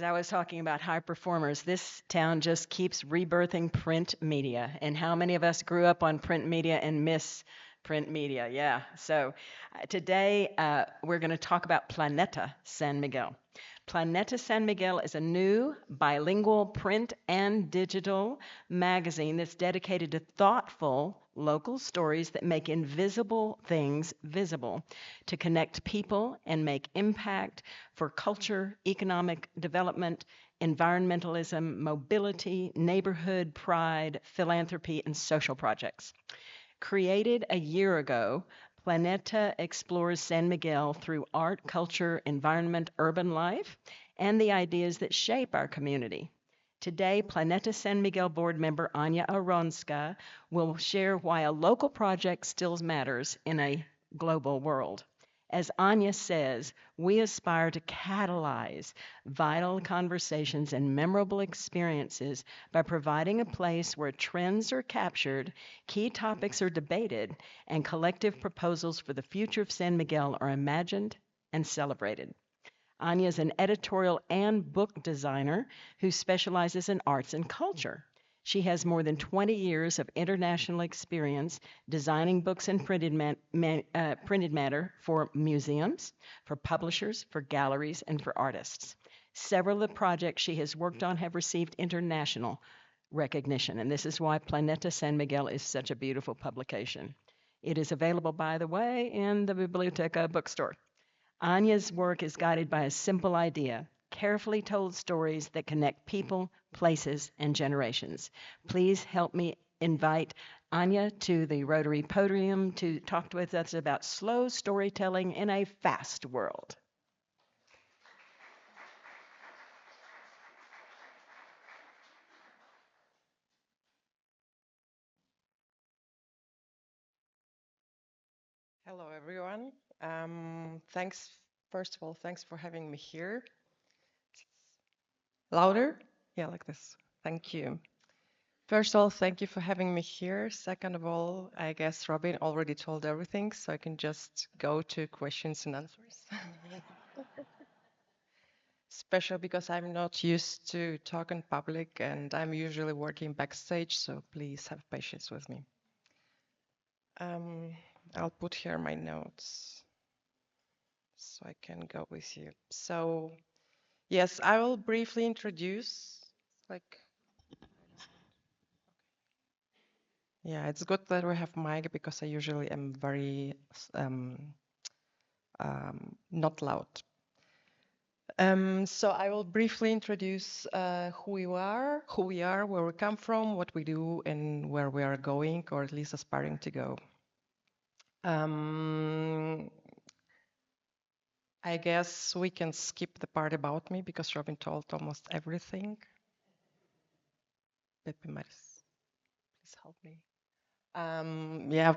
As I was talking about high performers, this town just keeps rebirthing print media. And how many of us grew up on print media and miss print media? Yeah. So today we're going to talk about Planeta San Miguel. Planeta San Miguel is a new bilingual print and digital magazine that's dedicated to thoughtful local stories that make invisible things visible, to connect people and make impact for culture, economic development, environmentalism, mobility, neighborhood pride, philanthropy, and social projects. Created a year ago, Planeta explores San Miguel through art, culture, environment, urban life, and the ideas that shape our community. Today, Planeta San Miguel board member Anja Aronska will share why a local project still matters in a global world. As Anja says, we aspire to catalyze vital conversations and memorable experiences by providing a place where trends are captured, key topics are debated, and collective proposals for the future of San Miguel are imagined and celebrated. Anja is an editorial and book designer who specializes in arts and culture. She has more than 20 years of international experience designing books and printed matter for museums, for publishers, for galleries, and for artists. Several of the projects she has worked on have received international recognition, and this is why Planeta San Miguel is such a beautiful publication. It is available, by the way, in the Biblioteca bookstore. Anja's work is guided by a simple idea: carefully told stories that connect people, places, and generations. Please help me invite Anja to the Rotary podium to talk with us about slow storytelling in a fast world. Hello, everyone. Thanks, first of all, thanks for having me here. Louder? Yeah, like this. Thank you. First of all, thank you for having me here. Second of all, I guess Robin already told everything, so I can just go to questions and answers. Special because I'm not used to talk in public and I'm usually working backstage, so please have patience with me. Um, I'll put here my notes so I can go with you. So, yes, I will briefly introduce, like, yeah, it's good that we have mic because I usually am very not loud. So I will briefly introduce who we are, where we come from, what we do, and where we are going, or at least aspiring to go. I guess we can skip the part about me because Robin told almost everything. Pepe Maris, please help me. Yeah,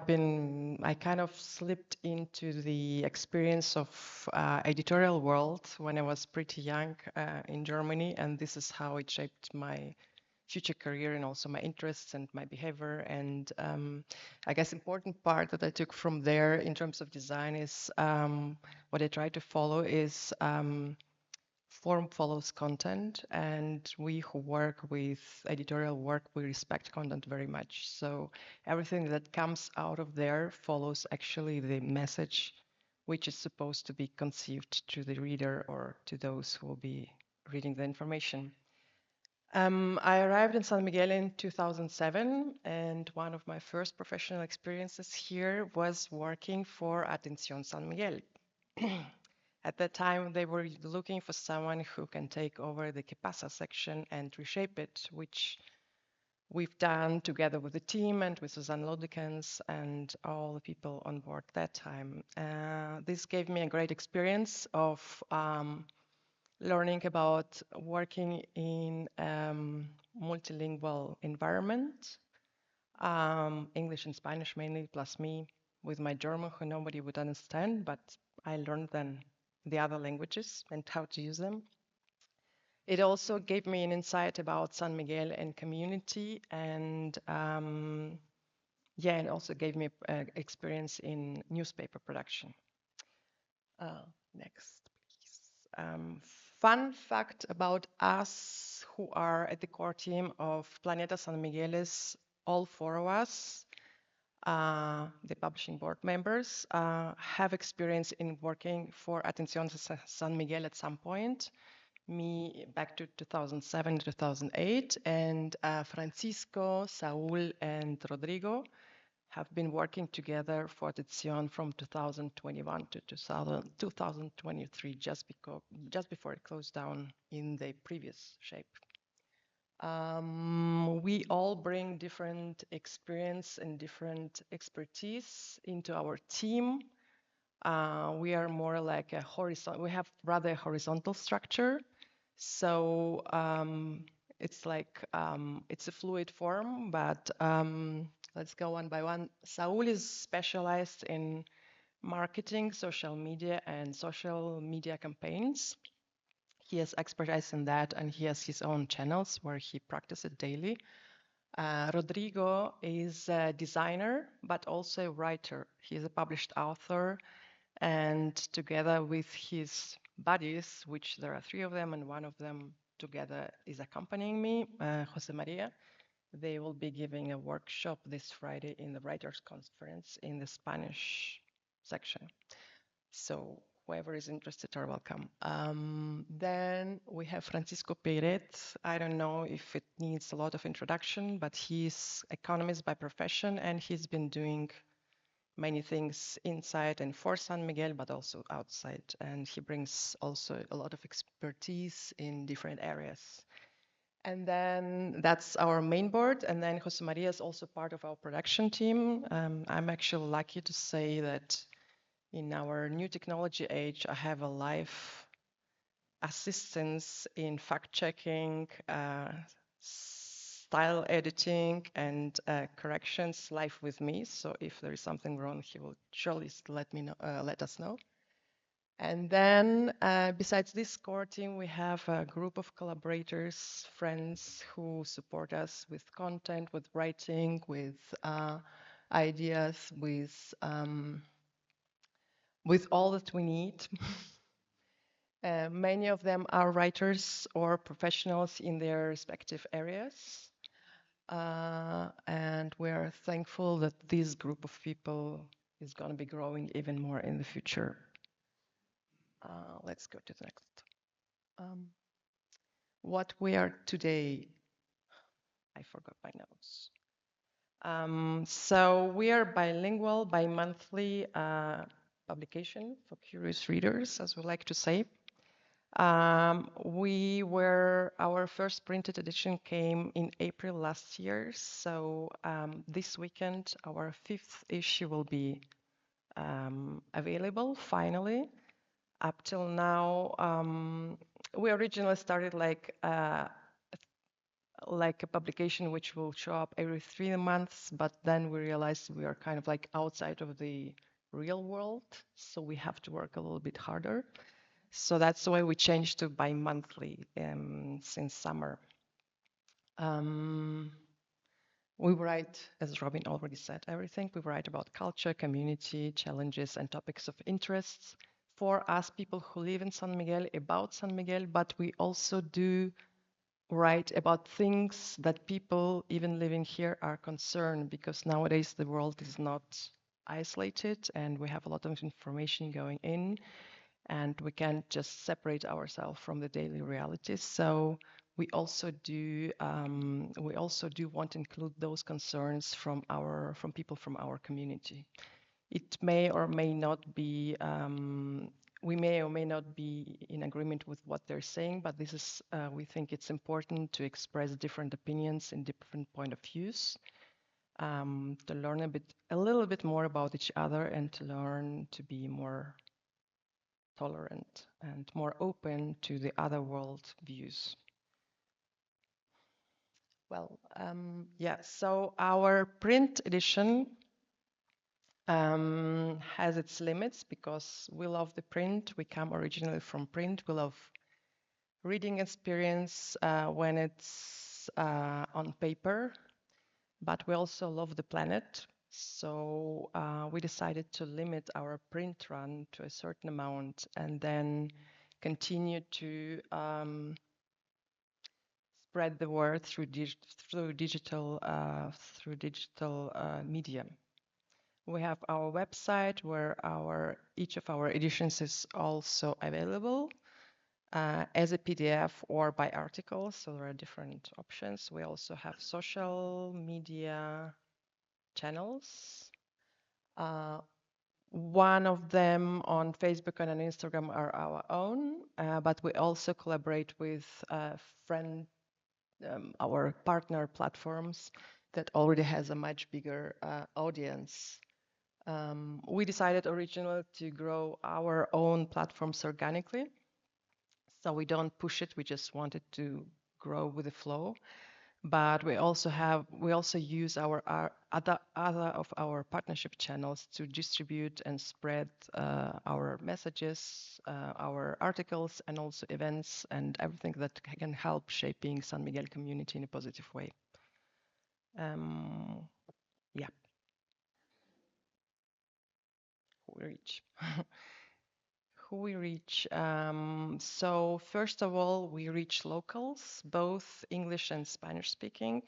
I kind of slipped into the experience of editorial world when I was pretty young in Germany, and this is how it shaped my future career and also my interests and my behavior. And I guess important part that I took from there in terms of design is what I try to follow is form follows content, and we who work with editorial work, we respect content very much. So everything that comes out of there follows actually the message which is supposed to be conceived to the reader or to those who will be reading the information. I arrived in San Miguel in 2007, and one of my first professional experiences here was working for Atención San Miguel. At that time, they were looking for someone who can take over the Que Pasa section and reshape it, which we've done together with the team and with Susanne Lodekens and all the people on board that time. This gave me a great experience of learning about working in multilingual environment, English and Spanish mainly, plus me with my German, who nobody would understand, but I learned then the other languages and how to use them. It also gave me an insight about San Miguel and community, and yeah, and also gave me experience in newspaper production. Next, please. Fun fact about us who are at the core team of Planeta San Miguel is all four of us, the publishing board members, have experience in working for Atención San Miguel at some point. Me back to 2007, 2008, and Francisco, Saúl, and Rodrigo have been working together for Atención from 2021 to 2023, just before it closed down in the previous shape. We all bring different experience and different expertise into our team. We are more like a horizontal, we have rather a horizontal structure. So it's like, it's a fluid form, but let's go one by one. Saúl is specialized in marketing, social media, and social media campaigns. He has expertise in that, and he has his own channels where he practices it daily. Rodrigo is a designer, but also a writer. He is a published author, and together with his buddies, which there are three of them, and one of them together is accompanying me, Jose Maria, they will be giving a workshop this Friday in the Writers' Conference in the Spanish section. So whoever is interested are welcome. Then we have Francisco Peiret. I don't know if it needs a lot of introduction, but he's economist by profession, and he's been doing many things inside and for San Miguel, but also outside. And he brings also a lot of expertise in different areas. And then that's our main board. And then Jose Maria is also part of our production team. I'm actually lucky to say that in our new technology age, I have a live assistance in fact checking, style editing, and corrections live with me. So if there is something wrong, he will surely let us know. And then besides this core team, we have a group of collaborators, friends who support us with content, with writing, with ideas, with all that we need. Many of them are writers or professionals in their respective areas. And we're thankful that this group of people is going to be growing even more in the future. Let's go to the next. What we are today, I forgot my notes. So we are bilingual, bi-monthly publication for curious readers, as we like to say. Our first printed edition came in April last year. So this weekend, our 5th issue will be available finally. Up till now, we originally started like a publication which will show up every 3 months, but then we realized we are kind of like outside of the real world, so we have to work a little bit harder. So that's the way we changed to bi-monthly since summer. We write, as Robin already said, everything. We write about culture, community, challenges, and topics of interests for us people who live in San Miguel, about San Miguel, but we also do write about things that people even living here are concerned, because nowadays the world is not isolated and we have a lot of information going in and we can't just separate ourselves from the daily realities. So we also do want to include those concerns from people from our community. It may or may not be we may or may not be in agreement with what they're saying, but this is we think it's important to express different opinions and different point of views, to learn a little bit more about each other, and to learn to be more tolerant and more open to the other world views. Well, yeah, so our print edition has its limits because we love the print. We come originally from print. We love reading experience when it's on paper, but we also love the planet. So we decided to limit our print run to a certain amount and then continue to spread the word through digital media. We have our website where each of our editions is also available as a PDF or by article, so there are different options. We also have social media channels. One of them on Facebook and on Instagram are our own, but we also collaborate with our partner platforms that already has a much bigger audience. We decided originally to grow our own platforms organically, so we don't push it. We just wanted to grow with the flow. But we also use our other of our partnership channels to distribute and spread our messages, our articles, and also events and everything that can help shaping San Miguel community in a positive way. Yeah, who we reach. Who we reach. So first of all, we reach locals, both English and Spanish speaking.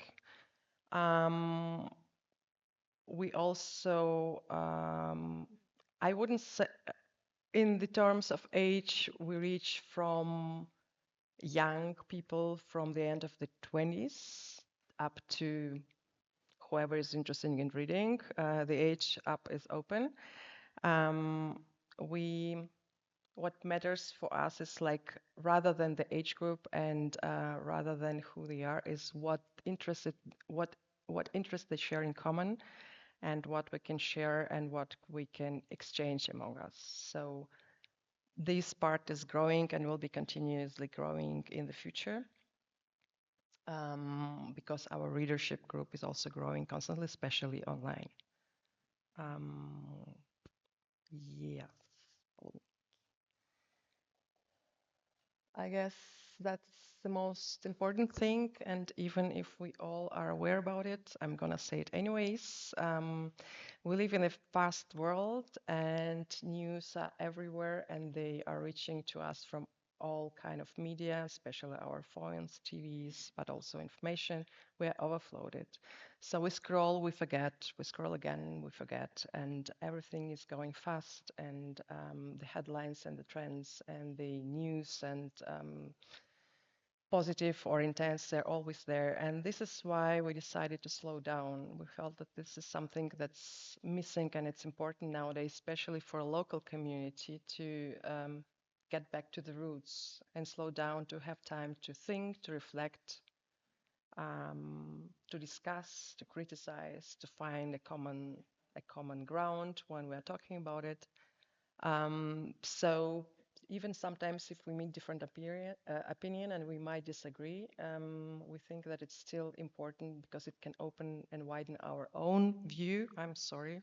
We also, I wouldn't say, in the terms of age, we reach from young people from the end of the 20s up to whoever is interested in reading. The age up is open. What matters for us is like rather than the age group and rather than who they are is what interests they share in common and what we can share and what we can exchange among us. So this part is growing and will be continuously growing in the future because our readership group is also growing constantly, especially online. Yes. I guess that's the most important thing, and even if we all are aware about it, I'm gonna say it anyways. We live in a fast world, and news are everywhere, and they are reaching to us from all kind of media, especially our phones, TVs, but also information. We are overflooded. So we scroll, we forget, we scroll again, we forget, and everything is going fast, and the headlines and the trends and the news and positive or intense, they're always there. And this is why we decided to slow down. We felt that this is something that's missing and it's important nowadays, especially for a local community to get back to the roots and slow down, to have time to think, to reflect, to discuss, to criticize, to find a common ground when we are talking about it. So even sometimes if we meet different opinion and we might disagree, we think that it's still important because it can open and widen our own view. I'm sorry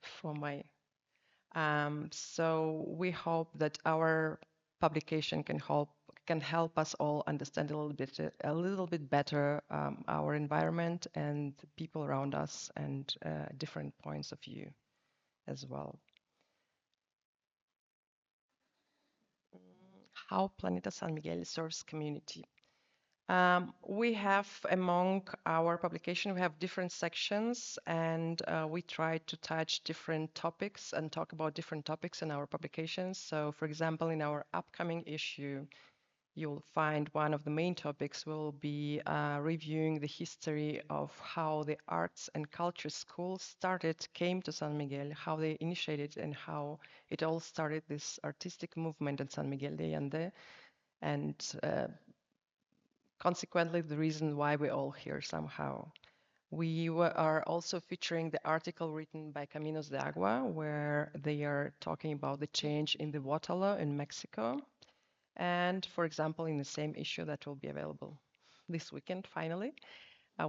for my. So we hope that our publication can help us all understand a little bit better our environment and the people around us and different points of view as well. How Planeta San Miguel serves community. We have among our publication, we have different sections and we try to touch different topics and talk about different topics in our publications. So for example, in our upcoming issue, you'll find one of the main topics will be reviewing the history of how the arts and culture school came to San Miguel, how they initiated and how it all started, this artistic movement in San Miguel de Allende, and consequently the reason why we're all here somehow. We are also featuring the article written by Caminos de Agua, where they are talking about the change in the water law in Mexico. And for example, in the same issue that will be available this weekend, finally,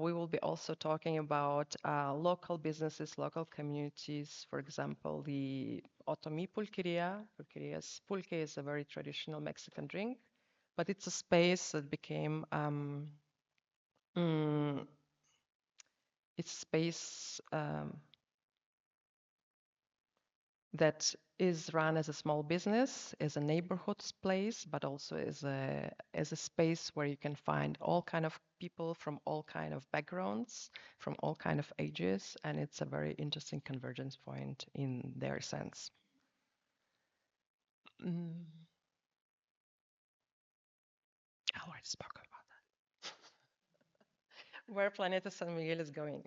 we will be also talking about local businesses, local communities. For example, the Otomi pulqueria. Pulque is a very traditional Mexican drink, but it's a space that became it's space that is run as a small business, as a neighborhood place, but also as a space where you can find all kind of people from all kind of backgrounds, from all kind of ages, and it's a very interesting convergence point in their sense. Mm, I already spoke about where Planeta San Miguel is going.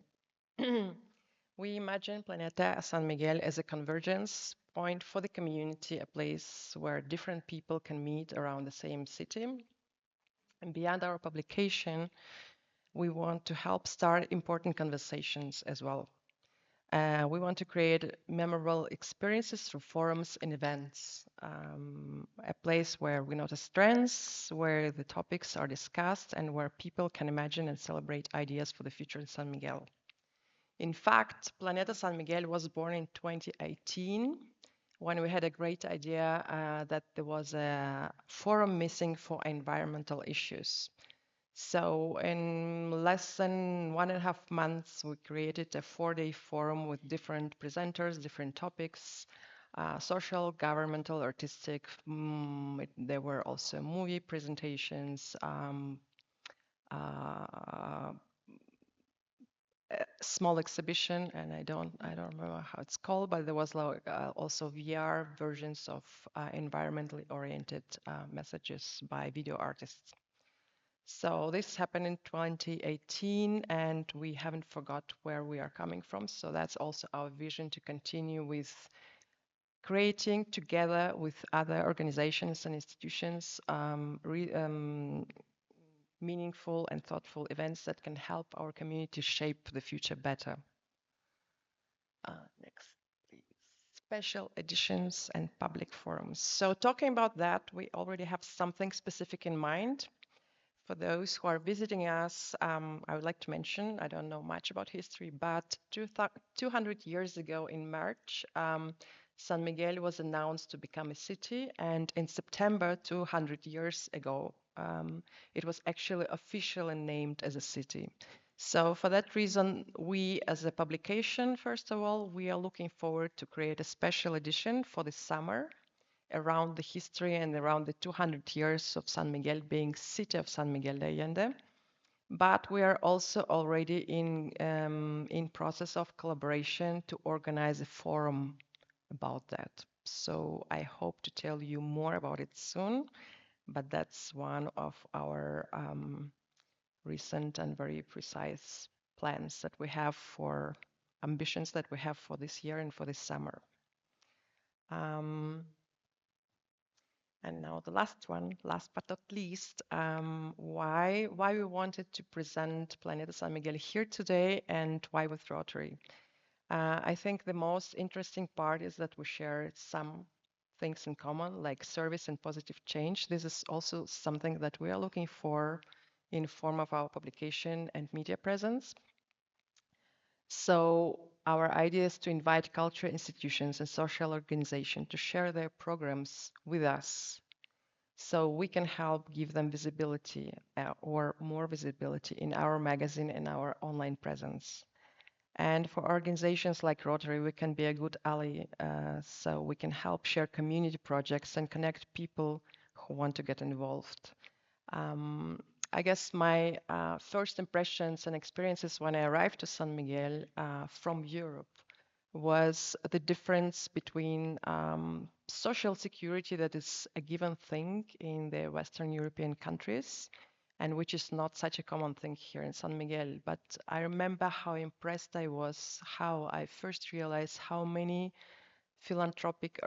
We imagine Planeta San Miguel as a convergence point for the community, a place where different people can meet around the same city. And beyond our publication, we want to help start important conversations as well. We want to create memorable experiences through forums and events, a place where we notice trends, where the topics are discussed, and where people can imagine and celebrate ideas for the future in San Miguel. In fact, Planeta San Miguel was born in 2018 when we had a great idea that there was a forum missing for environmental issues. So in less than 1.5 months, we created a 4-day forum with different presenters, different topics, social, governmental, artistic. There were also movie presentations, uh, small exhibition, and I don't remember how it's called, but there was like, also VR versions of environmentally oriented messages by video artists. So this happened in 2018, and we haven't forgot where we are coming from. So that's also our vision to continue with creating together with other organizations and institutions meaningful and thoughtful events that can help our community shape the future better. Next, please. Special editions and public forums. So talking about that, we already have something specific in mind. For those who are visiting us, I would like to mention, I don't know much about history, but 200 years ago in March, San Miguel was announced to become a city, and in September, 200 years ago, it was actually officially named as a city. So for that reason, we as a publication, first of all, we are looking forward to create a special edition for this summer around the history and around the 200 years of San Miguel being city of San Miguel de Allende. But we are also already in process of collaboration to organize a forum about that. So I hope to tell you more about it soon, but that's one of our recent and very precise plans that we have for ambitions that we have for this year and for this summer. Um, And now the last one, last but not least, why we wanted to present Planeta San Miguel here today and why with Rotary. I think the most interesting part is that we share some things in common, like service and positive change. This is also something that we are looking for in form of our publication and media presence. So our idea is to invite cultural institutions and social organizations to share their programs with us so we can help give them visibility or more visibility in our magazine and our online presence. And for organizations like Rotary, we can be a good ally, so we can help share community projects and connect people who want to get involved. Um, I guess my first impressions and experiences when I arrived to San Miguel from Europe was the difference between social security that is a given thing in the Western European countries and which is not such a common thing here in San Miguel. But I remember how impressed I was, how I first realized how many philanthropic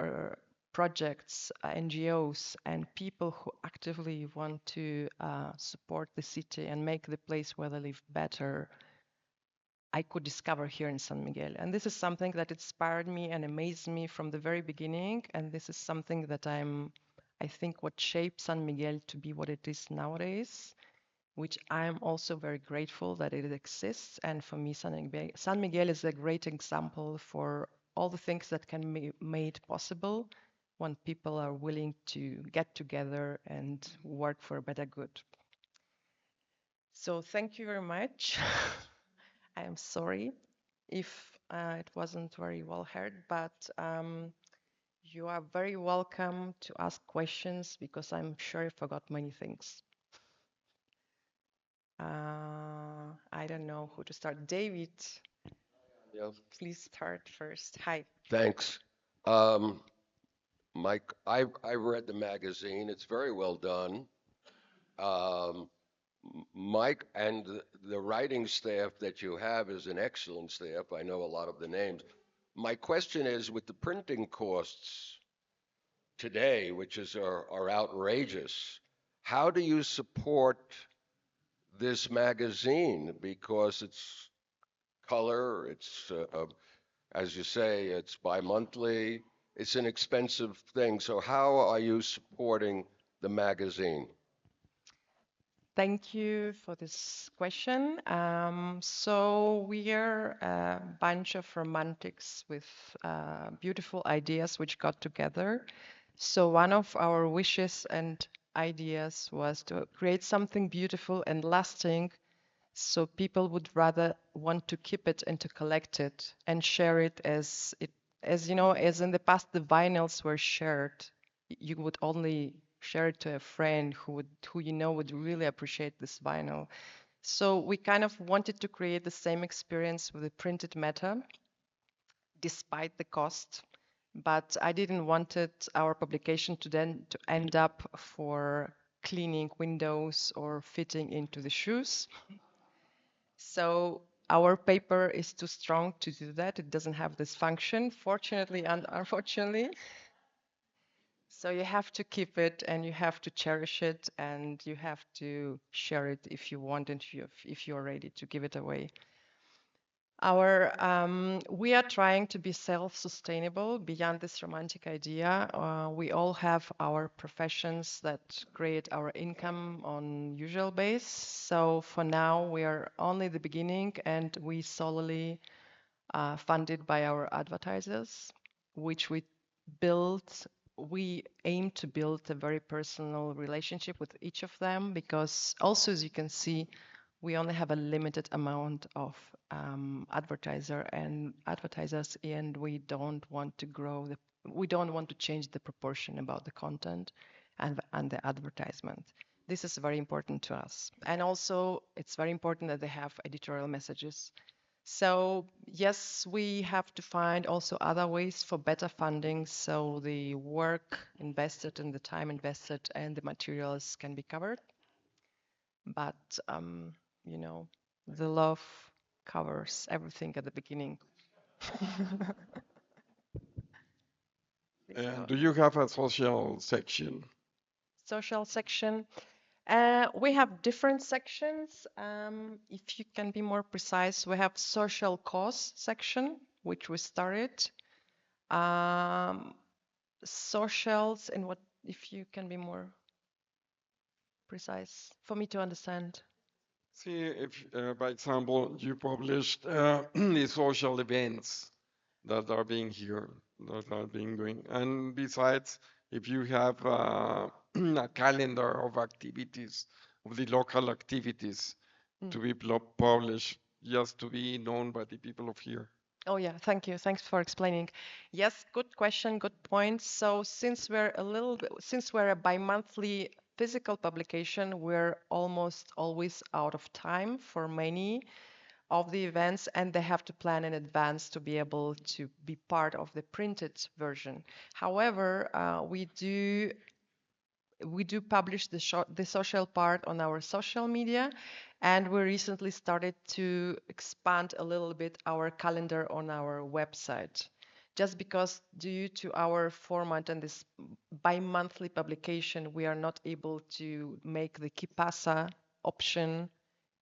projects, NGOs, and people who actively want to support the city and make the place where they live better I could discover here in San Miguel. And this is something that inspired me and amazed me from the very beginning. And this is something that I think what shaped San Miguel to be what it is nowadays, which I'm also very grateful that it exists. And for me, San Miguel is a great example for all the things that can be made possible when people are willing to get together and work for a better good. So thank you very much. I am sorry if it wasn't very well heard, but You are very welcome to ask questions because I'm sure I forgot many things. I don't know who to start. David, Yeah, please start first. Hi. thanks. Mike, I read the magazine. It's very well done. Um, Mike and the writing staff that you have is an excellent staff. I know a lot of the names. My question is, with the printing costs today, which are outrageous, how do you support this magazine? Because it's color, it's as you say, it's bi-monthly. It's an expensive thing. So how are you supporting the magazine? Thank you for this question. So we are a bunch of romantics with beautiful ideas which got together. So one of our wishes and ideas was to create something beautiful and lasting, so people would rather want to keep it and to collect it and share it as you know, as in the past the vinyls were shared. You would only share it to a friend who you know would really appreciate this vinyl. So we kind of wanted to create the same experience with the printed matter, despite the cost. But I didn't want it, our publication to then to end up for cleaning windows or fitting into the shoes. So our paper is too strong to do that. It doesn't have this function, fortunately and unfortunately. So you have to keep it and you have to cherish it and you have to share it if you want and if you're ready to give it away. We are trying to be self-sustainable beyond this romantic idea. We all have our professions that create our income on usual base. So for now, we are only the beginning, and we solely funded by our advertisers, which we built. We aim to build a very personal relationship with each of them because also, as you can see, we only have a limited amount of advertisers, and we don't want to we don't want to change the proportion about the content and the advertisement. This is very important to us. And also, it's very important that they have editorial messages. So yes, we have to find also other ways for better funding so the work invested and the time invested and the materials can be covered. But you know, the love covers everything at the beginning. Please go And do ahead. you have a social section? Social section. We have different sections. If you can be more precise, we have social cause section, which we started. Um, Socials and what, if you can be more precise for me to understand. See, if, by example, you published the social events that are being here, that are being doing, and besides, if you have a calendar of activities, of the local activities Mm. to be published, just to be known by the people of here. Oh yeah, thank you. Thanks for explaining. Yes, good question, good point. So since we're a bi-monthly physical publication, we're almost always out of time for many of the events, and they have to plan in advance to be able to be part of the printed version. However, we do publish the social part on our social media, and we recently started to expand a little bit our calendar on our website. Just because due to our format and this bi-monthly publication, we are not able to make the Kipasa option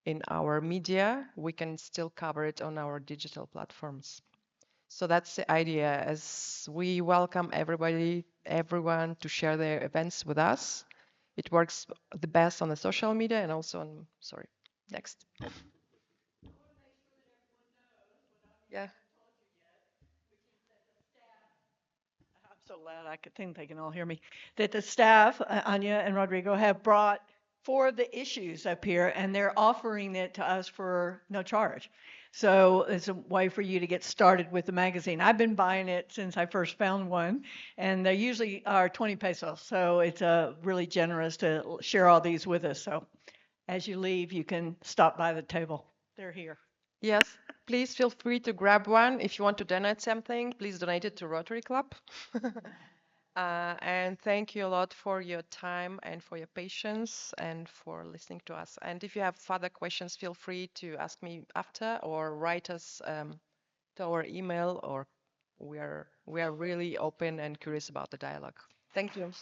in our media. We can still cover it on our digital platforms. So that's the idea, as we welcome everyone to share their events with us. It works the best on the social media and also on, sorry, next. Yeah. I'm so glad I could think they can all hear me. That the staff, Anja and Rodrigo, have brought for the issues up here, and they're offering it to us for no charge. So it's a way for you to get started with the magazine. I've been buying it since I first found one, and they usually are 20 pesos. So it's really generous to share all these with us. So as you leave, you can stop by the table. They're here. Yes, please feel free to grab one. If you want to donate something, please donate it to Rotary Club. And thank you a lot for your time and for your patience and for listening to us. And if you have further questions, feel free to ask me after or write us to our email, or we are really open and curious about the dialogue. Thank you.